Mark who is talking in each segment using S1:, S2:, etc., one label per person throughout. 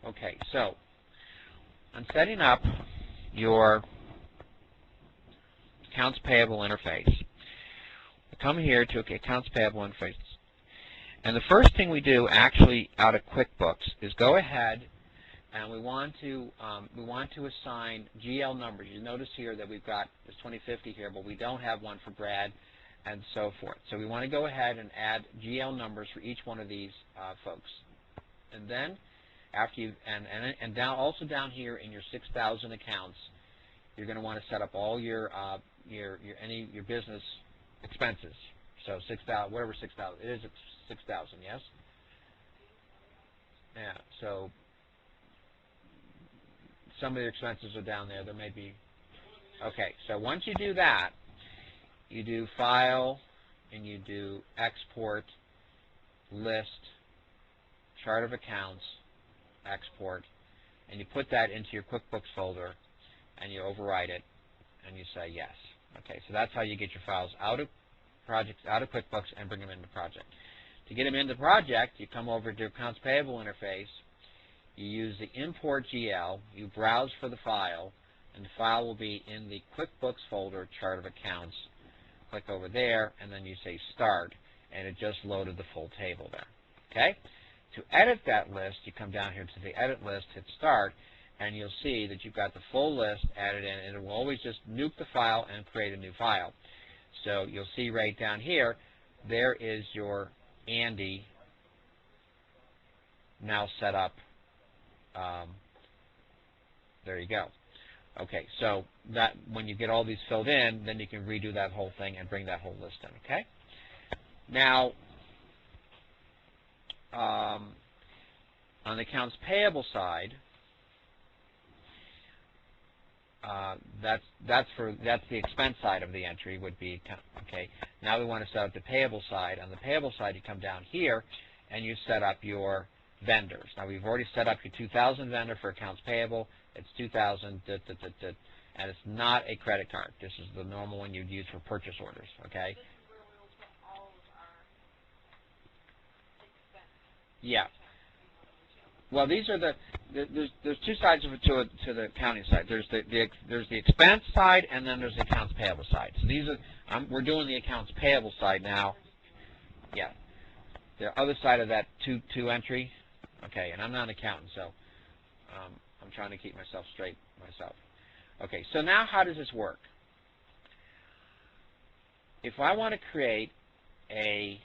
S1: Okay, so I'm setting up your accounts payable interface. I come here to accounts payable interface. And the first thing we do actually out of QuickBooks is go ahead and we want to assign GL numbers. You notice here that we've got this 2050 here, but we don't have one for Brad and so forth. So we want to go ahead and add GL numbers for each one of these folks. And then after you and also down here in your 6,000 accounts, you're going to want to set up all your business expenses. So 6,000, whatever 6,000 it is, it's 6,000, yes. Yeah. So some of the expenses are down there. There may be. Okay. So once you do that, you do File, and you do Export, List, Chart of Accounts, Export, and you put that into your QuickBooks folder, and you override it, and you say yes. Okay. So that's how you get your files out of projects, out of QuickBooks, and bring them into Project. To get them into Project, you come over to Accounts Payable interface. You use the Import GL. You browse for the file, and the file will be in the QuickBooks folder, Chart of Accounts. Click over there, and then you say Start, and it just loaded the full table there. Okay? To edit that list, you come down here to the Edit List, hit Start, and you'll see that you've got the full list added in, and it will always just nuke the file and create a new file. So you'll see right down here, there is your Andy now set up. There you go. Okay, so that when you get all these filled in, then you can redo that whole thing and bring that whole list in. Okay. Now, on the accounts payable side, that's the expense side of the entry would be okay. Now we want to set up the payable side. On the payable side, you come down here and you set up your vendors. Now we've already set up your 2,000 vendor for accounts payable. It's 2,000, and it's not a credit card. This is the normal one you'd use for purchase orders. Okay.
S2: This is where we will put all of our expenses.
S1: Yeah. Well, these are there's two sides of it to the accounting side. There's the expense side, and then there's the accounts payable side. So these are we're doing the accounts payable side now. Yeah. The other side of that two entry. Okay, and I'm not an accountant, so I'm trying to keep myself straight myself. Okay, so now how does this work? If I want to create a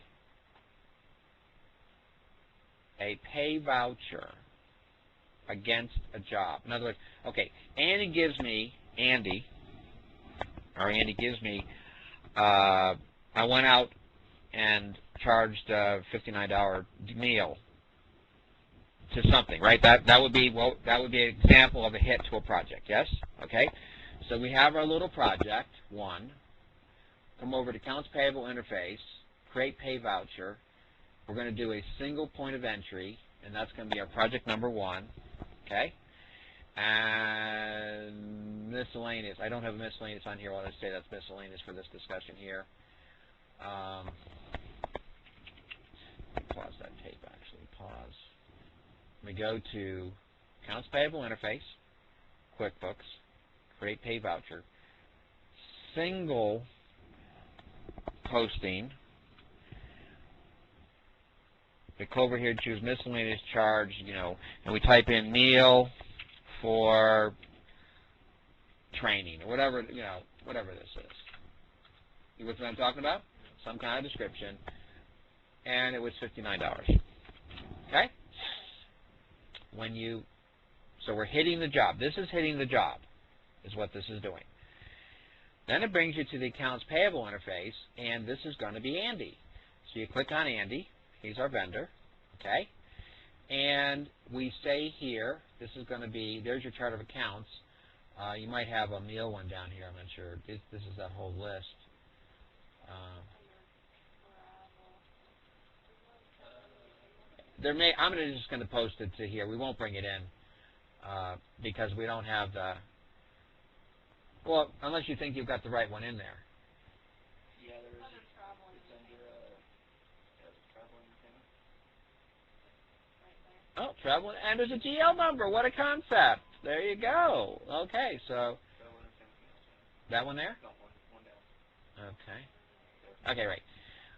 S1: pay voucher against a job. In other words, okay, Andy gives me, I went out and charged a $59 meal to something, right? That would be an example of a hit to a project, yes? Okay? So we have our little project, one. Come over to Accounts Payable Interface, create pay voucher. We're going to do a single point of entry, and that's going to be our project number 1. Okay? And miscellaneous. I don't have a miscellaneous on here. I'll just say that's miscellaneous for this discussion here. Pause that tape, actually. Pause. We go to Accounts Payable Interface, QuickBooks, create pay voucher, single posting. We go over here, choose miscellaneous charge, and we type in meal for training or whatever, whatever this is. You know what I'm talking about? Some kind of description, and it was $59. Okay? So we're hitting the job. This is hitting the job, is what this is doing. Then it brings you to the Accounts Payable interface, and this is going to be Andy. So you click on Andy. He's our vendor, okay? And we say here, this is going to be, there's your chart of accounts. You might have a meal one down here, I'm not sure. This is that whole list. I'm just going to post it to here. We won't bring it in because we don't have the, well, unless you think you've got the right one in there.
S2: Yeah, there is. It's under travel entertainment. Right there.
S1: Oh, travel, and there's a GL number. What a concept. There you go. Okay, so that one there?
S3: No, one down.
S1: Okay. Okay, right.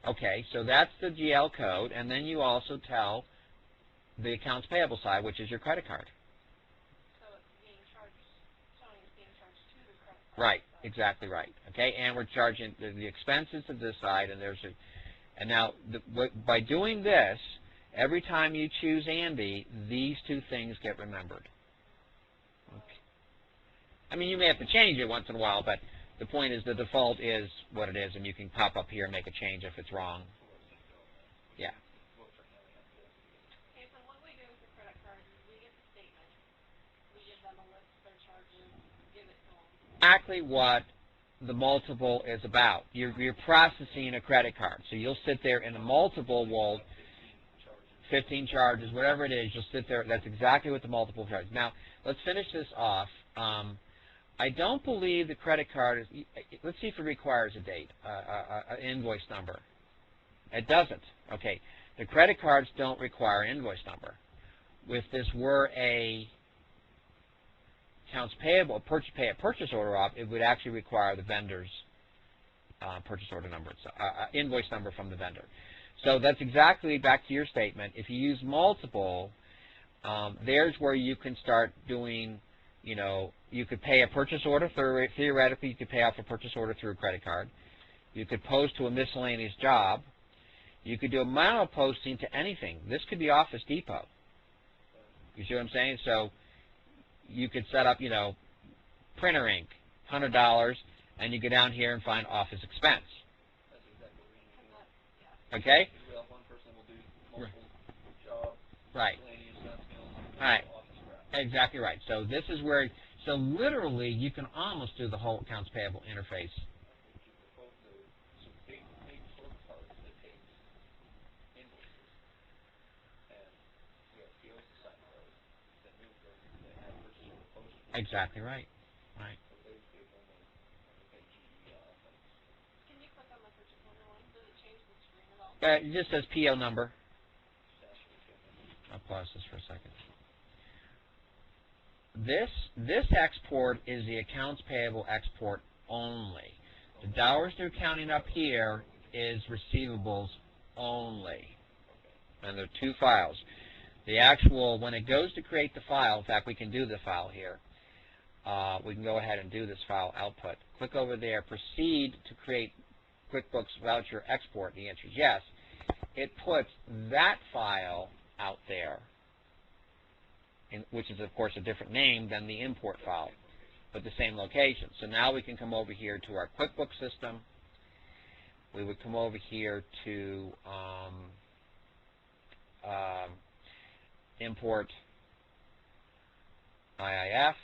S1: Okay, so that's the GL code, and then you also tell the accounts payable side, which is your credit card.
S2: So it's being charged, showing it's being charged to the credit card.
S1: Right, exactly right. Okay, and we're charging the expenses to this side, and there's a, and now by doing this, every time you choose Andy, these two things get remembered. Okay. I mean, you may have to change it once in a while, but the point is the default is what it is, and you can pop up here and make a change if it's wrong. Yeah.
S2: Okay, so what we do with the credit card is we get the statement, we give them a list of their charges, give it to them.
S1: Exactly what the multiple is about. You're processing a credit card. So you'll sit there in a multiple will 15 charges, whatever it is, you'll sit there. That's exactly what the multiple charges. Now, let's finish this off. I don't believe the credit card is, let's see if it requires a date, an invoice number. It doesn't. Okay. The credit cards don't require an invoice number. If this were a accounts payable, pay a purchase order off, it would actually require the vendor's purchase order number, invoice number from the vendor. So that's exactly back to your statement. If you use multiple, there's where you can start doing, you know, you could pay a purchase order. Theoretically, you could pay off a purchase order through a credit card. You could post to a miscellaneous job. You could do a mile posting to anything. This could be Office Depot. You see what I'm saying? So you could set up, you know, printer ink, $100, and you go down here and find office expense.
S3: That's exactly what we need to do.
S1: Okay?
S3: We have one person will do multiple jobs,
S1: Right.
S3: miscellaneous, that's meals,
S1: Right.
S3: office crap.
S1: Exactly right. So this is where, so literally you can almost do the whole accounts payable interface.
S3: You propose some big sort cards that takes invoices, and we have POs to sign those, that move those, that have purchase order posted.
S1: Exactly right. Right.
S3: So basically, when they pay GE off, and
S2: Can you click on the purchase order one? Does it change the screen at all?
S1: It just says PO number.
S3: stash it with
S1: I'll pause this for a second. This export is the accounts payable export only. The dollars they're counting up here is receivables only. And there are two files. The actual, when it goes to create the file, in fact, we can do the file here. We can go ahead and do this file output. Click over there, proceed to create QuickBooks voucher export. The answer is yes. It puts that file out there, which is, of course, a different name than the import file, but the same location. So now we can come over here to our QuickBooks system. We would come over here to import IIF,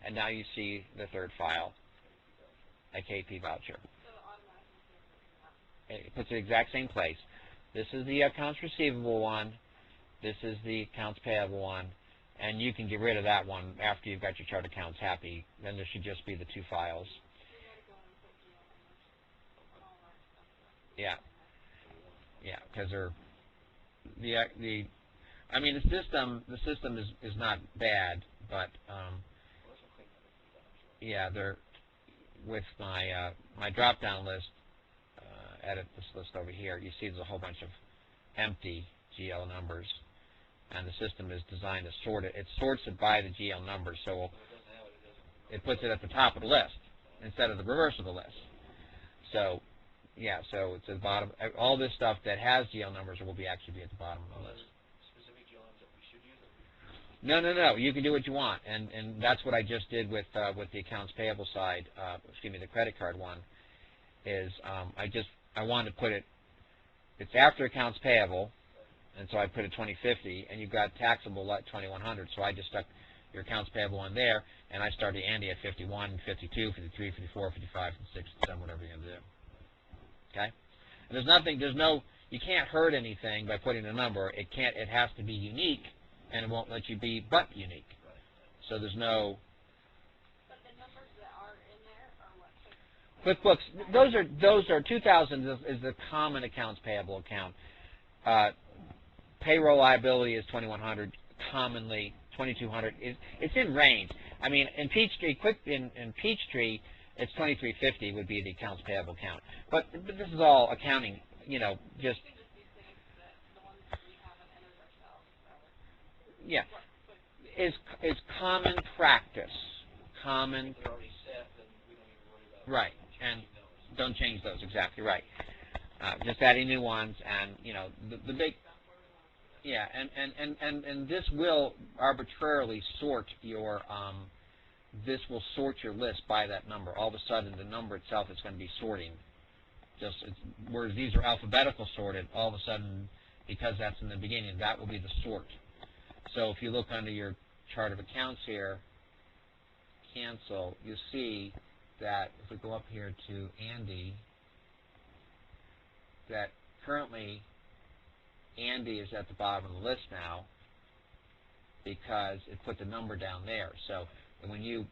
S1: and now you see the third file, a KP voucher.
S2: So it automatically saves it.
S1: It puts it in the exact same place. This is the accounts receivable one. This is the accounts payable one. And you can get rid of that one after you've got your chart accounts happy. Then there should just be the two files. Yeah. Yeah, because they're I mean the system is not bad, but yeah, they're with my my drop down list. Edit this list over here. You see there's a whole bunch of empty GL numbers, and the system is designed to sort it. It sorts it by the GL numbers, so it puts it at the top of the list instead of the reverse of the list. So yeah, so it's at the bottom. All this stuff that has GL numbers will actually be at the bottom of the list.
S3: specific GL numbers that we should use?
S1: No. You can do what you want, and that's what I just did with the accounts payable side. Excuse me, the credit card one. Is I wanted to put it. It's after accounts payable, and so I put it 2050, and you've got taxable at 2100. So I just stuck your accounts payable on there, and I started Andy at 51, 52, 53, 54, 55, 56, 57, whatever you're gonna do. Okay, and you can't hurt anything by putting a number. It has to be unique, and it won't let you be but unique. So there's no.
S2: But the numbers that are in there are what?
S1: QuickBooks, those are 2000 is the common accounts payable account. payroll liability is 2,100. Commonly, 2,200. It's in range. I mean, in Peachtree, in Peachtree, it's 2,350 would be the accounts payable count. But this is all accounting. You know, just
S2: It can just be things that the ones that we haven't entered ourselves, so.
S1: yeah,
S2: But
S1: is common practice. Common,
S3: They're already set, then we don't even worry about
S1: right? And
S3: changing those.
S1: don't change those. Exactly right. Just adding new ones, and you know, the big. Yeah, and this will arbitrarily sort your this will sort your list by that number. All of a sudden, the number itself is going to be sorting. Whereas these are alphabetical sorted, all of a sudden, because that's in the beginning, that will be the sort. So if you look under your chart of accounts here, cancel, you see that if we go up here to Andy, that currently Andy is at the bottom of the list now because it put the number down there. So when you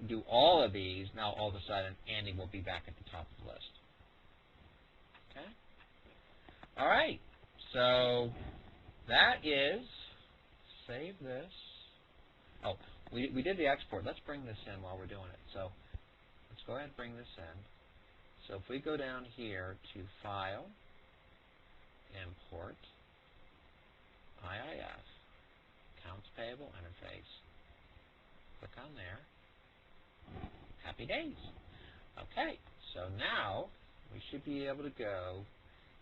S1: do all of these, now all of a sudden Andy will be back at the top of the list. Okay? All right. So that is, save this. Oh, we did the export. Let's bring this in while we're doing it. So let's go ahead and bring this in. So if we go down here to File, Import, IIF, Accounts Payable Interface, click on there. Happy days. Okay, so now we should be able to go.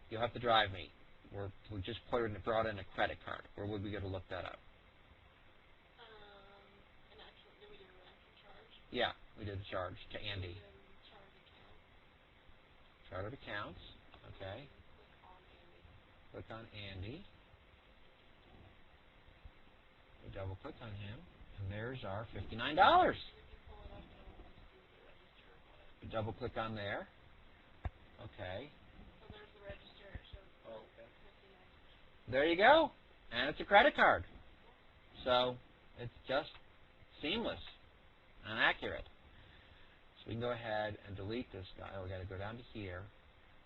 S1: You'll have to drive me. We just brought in a credit card. Where would we go to look that up?
S2: did we do an actual charge?
S1: Yeah, we did the charge to Andy.
S2: Chart of account.
S1: Chart of accounts. Okay.
S2: Click on Andy.
S1: Click on Andy. We double click on him, and there's our $59.
S2: We can pull it up and we'll just do the register on it.
S1: We double click on there. Okay.
S2: So there's the register. It shows
S3: Oh, okay.
S2: 59.
S1: There you go. And it's a credit card. So it's just seamless and accurate. So we can go ahead and delete this guy. Oh, we got to go down to here.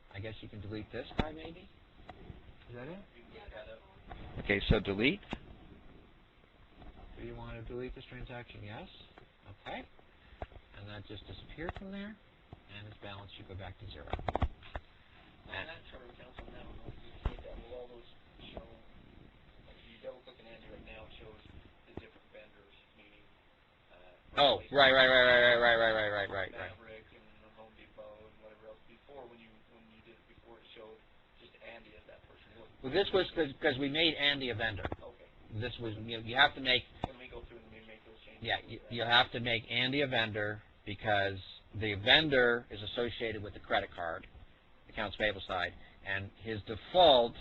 S1: I guess you can delete this guy maybe? Is that it?
S3: You can look that up.
S1: Okay, so delete. Do you want to delete this transaction? Yes. Okay. And that just disappeared from there. And its balance should go back to 0.
S3: On that chart of accounts on that one, if you look at, will all those show, like if you double click on Andy right now, it shows the different vendors, meaning,
S1: Oh, right.
S3: Maverick and the Home Depot and whatever else. Before, when you did it before, it showed just Andy as that person.
S1: Well, this was because we made Andy a vendor.
S3: Okay.
S1: This was, you have to make,
S3: When we go through and we make those changes.
S1: yeah, you have to make Andy a vendor because the vendor is associated with the credit card, accounts payable side, and his default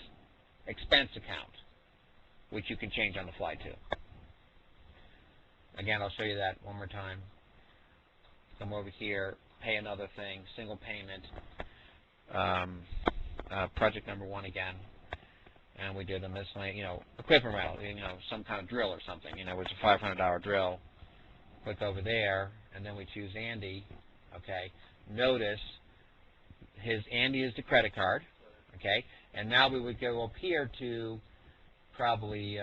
S1: expense account, which you can change on the fly too. Again, I'll show you that one more time. Come over here, pay another thing, single payment, project number 1 again, and we did a miscellaneous, equipment rental, some kind of drill or something, it was a $500 drill. Click over there, and then we choose Andy. Okay, notice Andy is the credit card. Okay, and now we would go up here to probably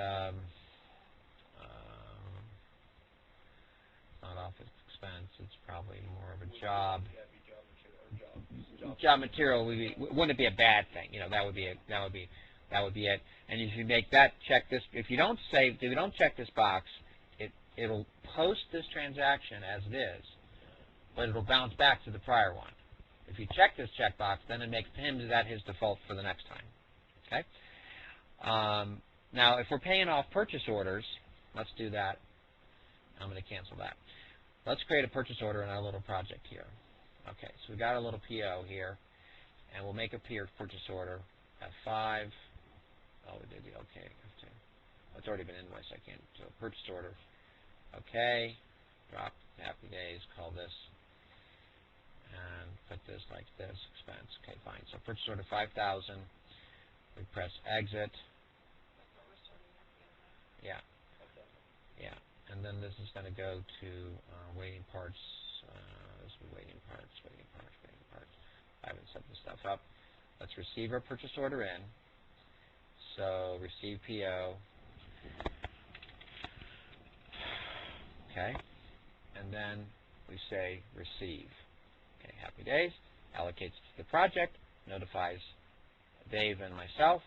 S1: not office expense. It's probably more of a job.
S3: Yeah, it'd be job material.
S1: Job material wouldn't it be a bad thing? That would be it. And if you make that check this, if you don't check this box, it'll post this transaction as it is, but it'll bounce back to the prior one. If you check this checkbox, then it makes that his default for the next time. Okay. Now, if we're paying off purchase orders, let's do that. I'm going to cancel that. Let's create a purchase order in our little project here. Okay, so we got a little PO here, and we'll make a purchase order at F5. Oh, we did the okay. It's already been invoiced. I can't do a purchase order. Okay, drop happy days. Call this and put this like this. Expense. Okay, fine. So purchase order 5,000. We press exit. Yeah. Yeah. And then this is going to go to waiting parts. This will be waiting parts. I haven't set this stuff up. Let's receive our purchase order in. So receive PO. Okay. And then we say receive. Okay, happy days. Allocates to the project, notifies Dave and myself.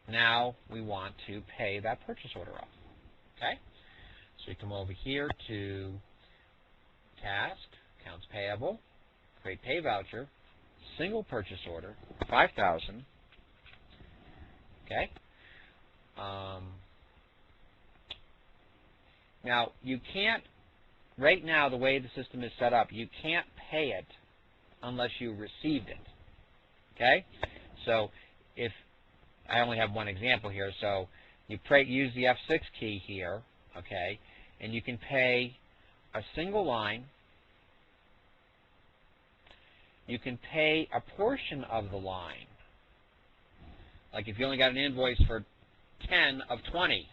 S1: Now we want to pay that purchase order off. Okay? So we come over here to task, accounts payable, create pay voucher, single purchase order, 5,000. Okay? Now you can't, right now the way the system is set up, you can't pay it unless you received it. Okay? So if I only have one example here, so you use the F6 key here, okay, and you can pay a single line. You can pay a portion of the line. Like if you only got an invoice for 10 of 20,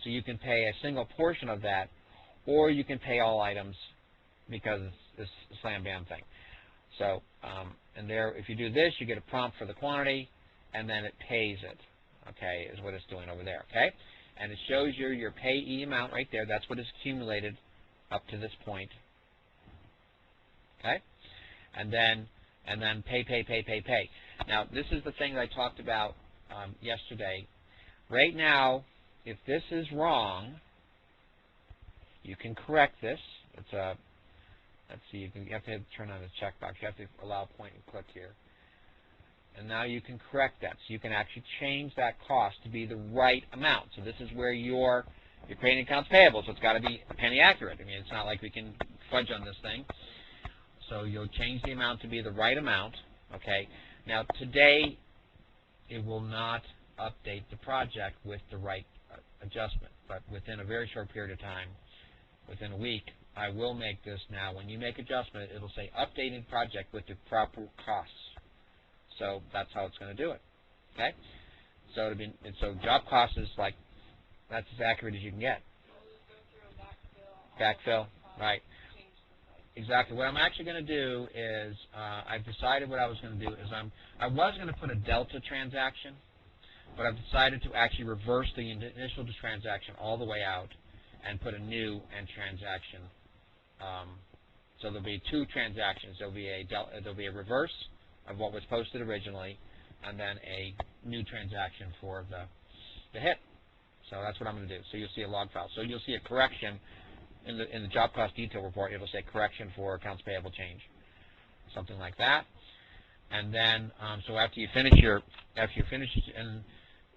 S1: so you can pay a single portion of that, or you can pay all items because it's this slam bam thing. So, and there, if you do this, you get a prompt for the quantity, and then it pays it. Okay, is what it's doing over there. Okay, and it shows you your payee amount right there. That's what is accumulated up to this point. Okay, and then pay. Now, this is the thing that I talked about yesterday. Right now, if this is wrong, you can correct this. It's a let's see. You have to turn on the checkbox. You have to allow point and click here. And now you can correct that. So you can actually change that cost to be the right amount. So this is where you're creating accounts payable, so it's got to be penny accurate. I mean, it's not like we can fudge on this thing. So you'll change the amount to be the right amount. Okay. Now today, it will not update the project with the right adjustment, but within a very short period of time, within a week, I will make this now. When you make adjustment, it'll say updated project with the proper costs. So that's how it's going to do it. Okay. So so job cost is like that's as accurate as you can get. Backfill, right? Exactly. What I'm actually going to do is I've decided what I was going to do is I was going to put a delta transaction, but I've decided to actually reverse the initial transaction all the way out and put a new end transaction. So there'll be two transactions. There'll be a reverse of what was posted originally, and then a new transaction for the hit. So that's what I'm going to do. So you'll see a log file. So you'll see a correction in the job cost detail report. It'll say correction for accounts payable change, something like that. And then so after you finish and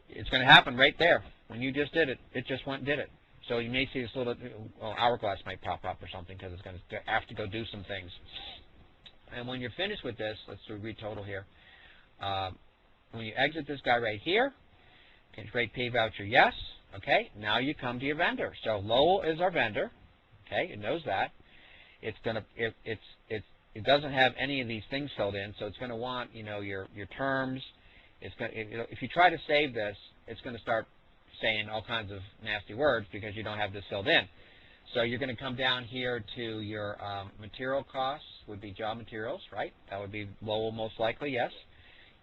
S1: it's going to happen right there when you just did it. It just went and did it. So you may see this little hourglass might pop up or something because it's going to have to go do some things. And when you're finished with this, let's do a retotal here. When you exit this guy right here, can create pay voucher, yes. Okay, now you come to your vendor. So Lowell is our vendor. Okay, it knows that. It's gonna it doesn't have any of these things filled in, so it's going to want your terms. It's going if you try to save this, it's going to start saying all kinds of nasty words because you don't have this filled in. So you're going to come down here to your material costs, would be job materials, right? That would be Lowell most likely, yes.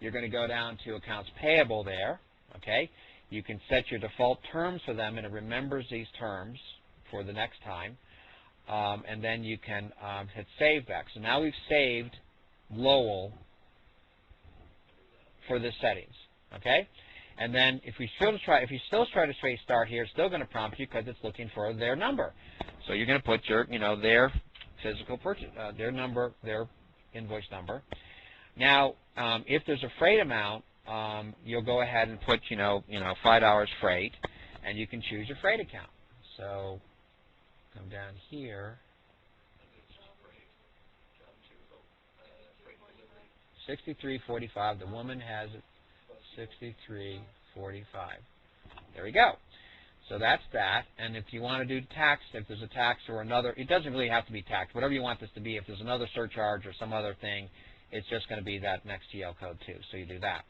S1: You're going to go down to accounts payable there, okay? You can set your default terms for them, and it remembers these terms for the next time. And then you can hit save back. So now we've saved Lowell for the settings, okay? And then if you still try to say start here, it's still going to prompt you because it's looking for their number. So you're going to put your, their physical purchase, their number, their invoice number. Now, if there's a freight amount, you'll go ahead and put, $5 freight, and you can choose your freight account. So come down here. 6345. The woman has it. 6345. There we go. So that's that. And if you want to do tax, if there's a tax or another, it doesn't really have to be taxed. Whatever you want this to be, if there's another surcharge or some other thing, it's just going to be that next GL code too. So you do that.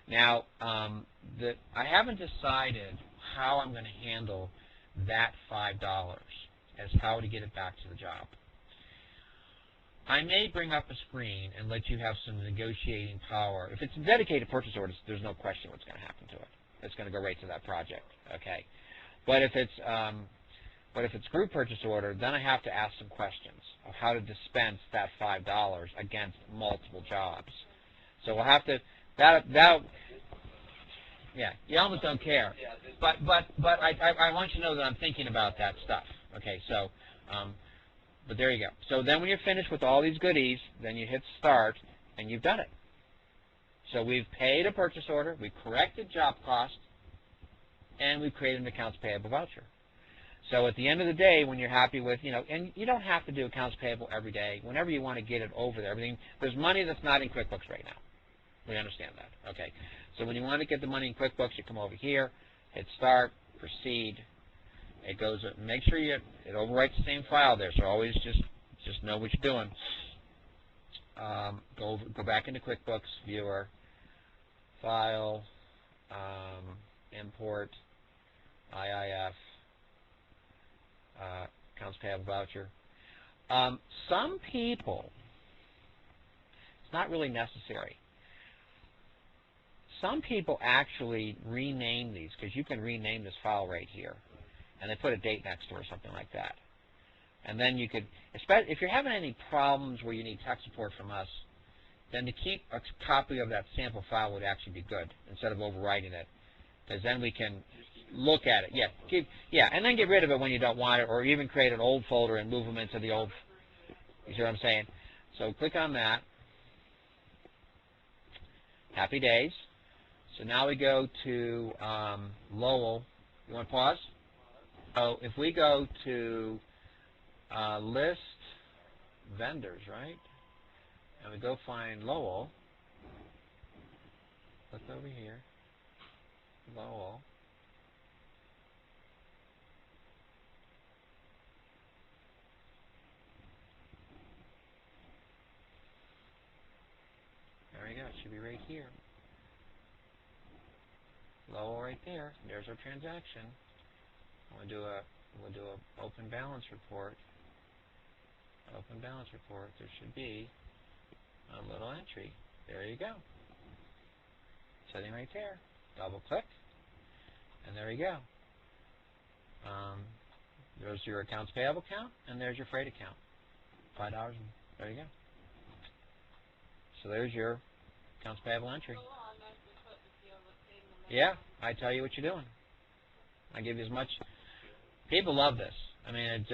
S1: Now, I haven't decided how I'm going to handle that $5 as how to get it back to the job. I may bring up a screen and let you have some negotiating power. If it's a dedicated purchase order, there's no question what's going to happen to it. It's going to go right to that project. Okay, but if it's group purchase order, then I have to ask some questions of how to dispense that $5 against multiple jobs. So we'll have to yeah, you almost don't care. But I want you to know that I'm thinking about that stuff. Okay, so but there you go. So then when you're finished with all these goodies, then you hit start and you've done it. So we've paid a purchase order, we corrected job cost, and we've created an accounts payable voucher. So at the end of the day, when you're happy with, and you don't have to do accounts payable every day. Whenever you want to get it over there, there's money that's not in QuickBooks right now. We understand that. Okay. So when you want to get the money in QuickBooks, you come over here, hit start, proceed. It goes. Make sure it overwrites the same file there. So always just know what you're doing. Go back into QuickBooks Viewer, File, Import, IIF, Accounts Payable Voucher. Some people, it's not really necessary. Some people actually rename these, because you can rename this file right here, and they put a date next to it or something like that. And then you could, especially if you're having any problems where you need tech support from us, then to keep a copy of that sample file would actually be good instead of overwriting it, because then we can look at it. Yeah, and then get rid of it when you don't want it, or even create an old folder and move them into the old. You see what I'm saying? So click on that. Happy days. So now we go to Lowell. You want to pause? So if we go to list vendors, right? And we go find Lowell. Look over here. Lowell. There we go. It should be right here. Lowell right there. There's our transaction. We'll do a open balance report. Open balance report. There should be a little entry. There you go. Sitting right there. Double click, and there you go. There's your accounts payable account, and there's your freight account. $5, and there you go. So there's your accounts payable entry. Yeah, I tell you what you're doing. I give you as much. People love this. I mean,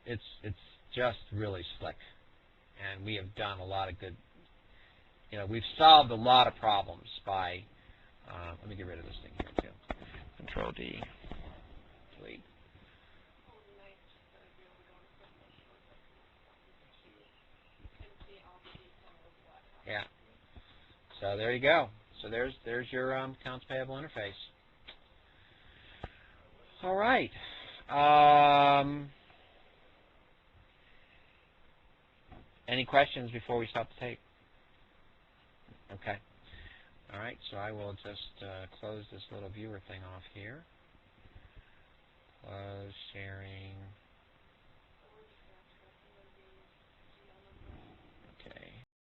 S1: it's just really slick, and we have done a lot of good. We've solved a lot of problems by. Let me get rid of this thing here too. Control D. Delete. Yeah. So there you go. So there's your accounts payable interface. All right. Any questions before we stop the tape? Okay. All right. So I will just close this little viewer thing off here. Close sharing.